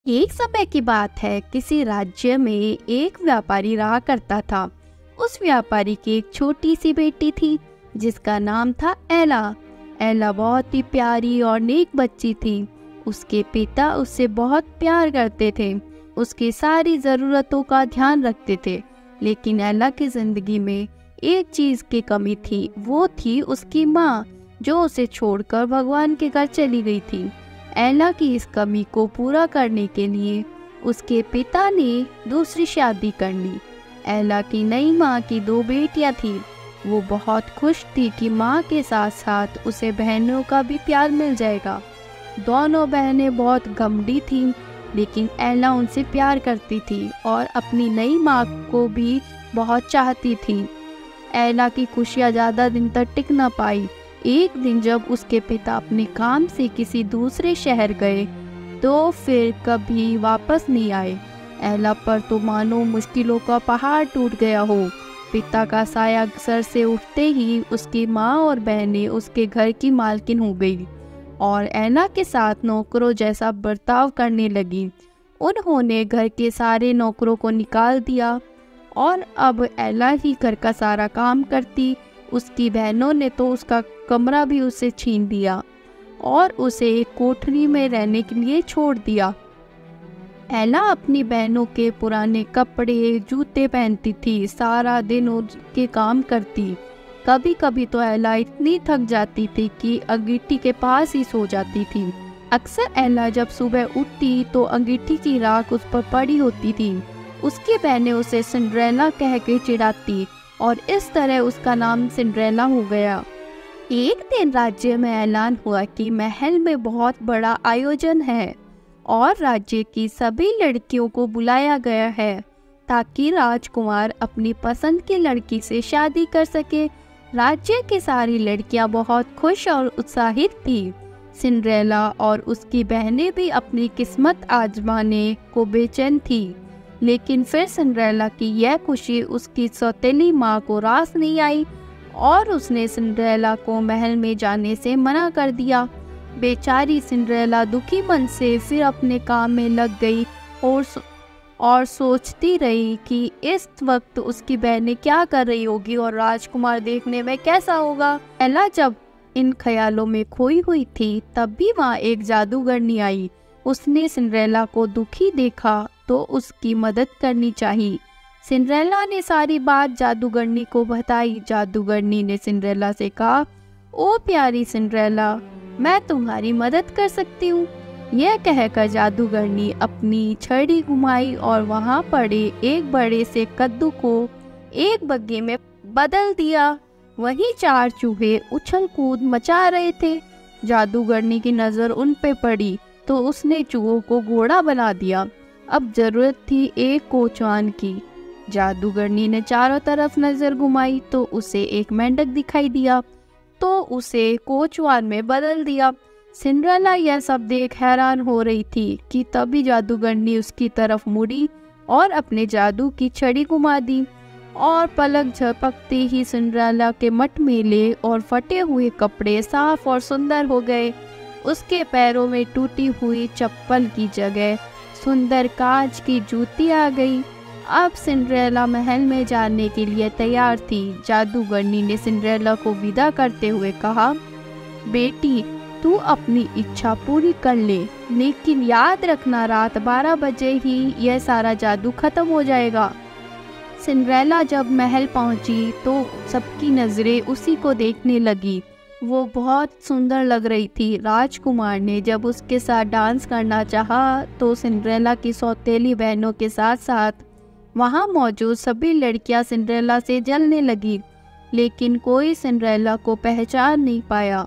एक समय की बात है, किसी राज्य में एक व्यापारी रहा करता था। उस व्यापारी की एक छोटी सी बेटी थी जिसका नाम था एला। एला बहुत ही प्यारी और नेक बच्ची थी। उसके पिता उससे बहुत प्यार करते थे, उसकी सारी ज़रूरतों का ध्यान रखते थे। लेकिन एला की ज़िंदगी में एक चीज़ की कमी थी, वो थी उसकी माँ, जो उसे छोड़कर भगवान के घर चली गई थी। एला की इस कमी को पूरा करने के लिए उसके पिता ने दूसरी शादी कर ली। एला की नई माँ की 2 बेटियां थीं। वो बहुत खुश थी कि माँ के साथ साथ उसे बहनों का भी प्यार मिल जाएगा। दोनों बहनें बहुत घमंडी थीं, लेकिन एला उनसे प्यार करती थी और अपनी नई माँ को भी बहुत चाहती थी। एला की खुशियाँ ज़्यादा दिन तक टिक न पाई। एक दिन जब उसके पिता अपने काम से किसी दूसरे शहर गए तो फिर कभी वापस नहीं आए। एला पर तो मानो मुश्किलों का पहाड़ टूट गया हो। पिता का साया सर से उठते ही उसकी माँ और बहनें उसके घर की मालकिन हो गई और एला के साथ नौकरों जैसा बर्ताव करने लगी। उन्होंने घर के सारे नौकरों को निकाल दिया और अब एला ही घर का सारा काम करती। उसकी बहनों ने तो उसका कमरा भी उसे छीन दिया और उसे एक कोठरी में रहने के लिए छोड़ दिया। एला अपनी बहनों के पुराने कपड़े जूते पहनती थी, सारा दिन उनके काम करती। कभी कभी तो एला इतनी थक जाती थी कि अंगीठी के पास ही सो जाती थी। अक्सर एला जब सुबह उठती तो अंगीठी की राख उस पर पड़ी होती थी। उसकी बहनें उसे सिंड्रेला कह के चिढ़ाती और इस तरह उसका नाम सिंड्रेला हो गया। एक दिन राज्य में ऐलान हुआ कि महल में बहुत बड़ा आयोजन है और राज्य की सभी लड़कियों को बुलाया गया है ताकि राजकुमार अपनी पसंद की लड़की से शादी कर सके। राज्य की सारी लड़कियां बहुत खुश और उत्साहित थी। सिंड्रेला और उसकी बहनें भी अपनी किस्मत आजमाने को बेचैन थी। लेकिन फिर सिंड्रेला की यह खुशी उसकी सौतेली माँ को रास नहीं आई और उसने सिंड्रेला को महल में जाने से मना कर दिया। बेचारी सिंड्रेला दुखी मन से फिर अपने काम में लग गई और सोचती रही कि इस वक्त उसकी बहनें क्या कर रही होगी और राजकुमार देखने में कैसा होगा। एला जब इन ख्यालों में खोई हुई थी तब भी वहाँ एक जादूगरनी आई। उसने सिंड्रेला को दुखी देखा तो उसकी मदद करनी चाहिए। सिंड्रेला ने सारी बात जादूगरनी को बताई। जादूगरनी ने सिंड्रेला से कहा, ओ प्यारी सिंड्रेला, मैं तुम्हारी मदद कर सकती हूँ। यह कहकर जादूगरनी अपनी छड़ी घुमाई और वहाँ पड़े एक बड़े से कद्दू को एक बग्घे में बदल दिया। वहीं 4 चूहे उछल कूद मचा रहे थे। जादूगरनी की नज़र उन पे पड़ी तो उसने चूहों को घोड़ा बना दिया। अब जरूरत थी एक कोचवान की। जादूगरनी ने चारों तरफ नजर घुमाई तो उसे एक मेंढक दिखाई दिया तो उसे कोचवान में बदल दिया। सिंड्रेला यह सब देख हैरान हो रही थी कि तभी जादूगरनी उसकी तरफ मुड़ी और अपने जादू की छड़ी घुमा दी और पलक झपकते ही सिंड्रेला के मटमैले और फटे हुए कपड़े साफ और सुंदर हो गए। उसके पैरों में टूटी हुई चप्पल की जगह सुंदर कांच की जूती आ गई। अब सिंड्रेला महल में जाने के लिए तैयार थी। जादूगरनी ने सिंड्रेला को विदा करते हुए कहा, बेटी, तू अपनी इच्छा पूरी कर ले, लेकिन याद रखना रात 12 बजे ही यह सारा जादू खत्म हो जाएगा। सिंड्रेला जब महल पहुंची तो सबकी नजरें उसी को देखने लगी। वो बहुत सुंदर लग रही थी। राजकुमार ने जब उसके साथ डांस करना चाहा तो सिंड्रेला की सौतेली बहनों के साथ साथ वहाँ मौजूद सभी लड़कियां सिंड्रेला से जलने लगी, लेकिन कोई सिंड्रेला को पहचान नहीं पाया।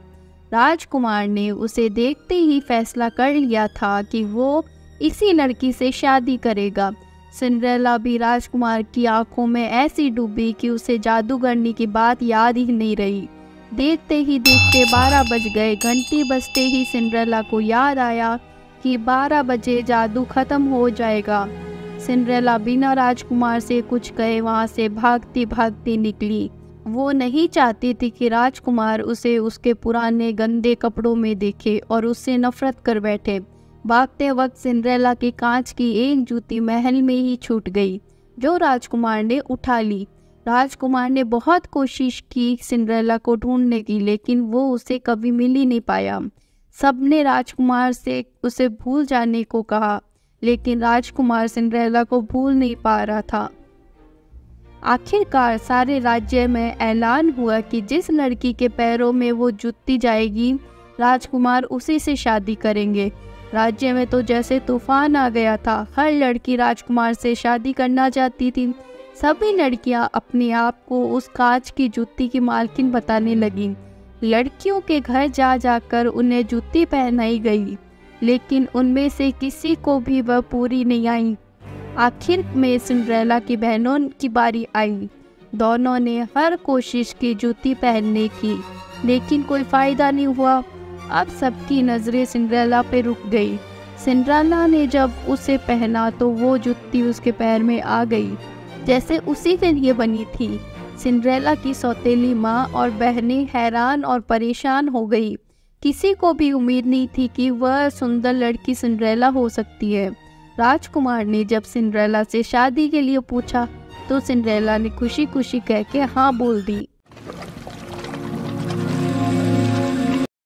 राजकुमार ने उसे देखते ही फैसला कर लिया था कि वो इसी लड़की से शादी करेगा। सिंड्रेला भी राजकुमार की आंखों में ऐसी डूबी कि उसे जादूगरनी की बात याद ही नहीं रही। देखते ही देखते 12 बज गए। घंटी बजते ही सिंड्रेला को याद आया कि 12 बजे जादू खत्म हो जाएगा। सिंड्रेला बिना राजकुमार से कुछ कहे वहाँ से भागती भागती निकली। वो नहीं चाहती थी कि राजकुमार उसे उसके पुराने गंदे कपड़ों में देखे और उससे नफरत कर बैठे। भागते वक्त सिंड्रेला के कांच की एक जूती महल में ही छूट गई, जो राजकुमार ने उठा ली। राजकुमार ने बहुत कोशिश की सिंड्रेला को ढूंढने की, लेकिन वो उसे कभी मिल ही नहीं पाया। सबने राजकुमार से उसे भूल जाने को कहा, लेकिन राजकुमार सिंड्रेला को भूल नहीं पा रहा था। आखिरकार सारे राज्य में ऐलान हुआ कि जिस लड़की के पैरों में वो जूती जाएगी, राजकुमार उसी से शादी करेंगे। राज्य में तो जैसे तूफान आ गया था। हर लड़की राजकुमार से शादी करना चाहती थी। सभी लड़कियां अपने आप को उस कांच की जूती की मालकिन बताने लगीं। लड़कियों के घर जा जाकर उन्हें जूती पहनाई गई, लेकिन उनमें से किसी को भी वह पूरी नहीं आई। आखिर में सिंड्रेला की बहनों की बारी आई। दोनों ने हर कोशिश की जूती पहनने की, लेकिन कोई फायदा नहीं हुआ। अब सबकी नज़रें सिंड्रेला पे रुक गई। सिंड्रेला ने जब उसे पहना तो वो जूती उसके पैर में आ गई, जैसे उसी के लिए बनी थी। सिंड्रेला की सौतेली माँ और बहनें हैरान और परेशान हो गई। किसी को भी उम्मीद नहीं थी कि वह सुंदर लड़की सिंड्रेला हो सकती है। राजकुमार ने जब सिंड्रेला से शादी के लिए पूछा तो सिंड्रेला ने खुशी खुशी कह के हाँ बोल दी।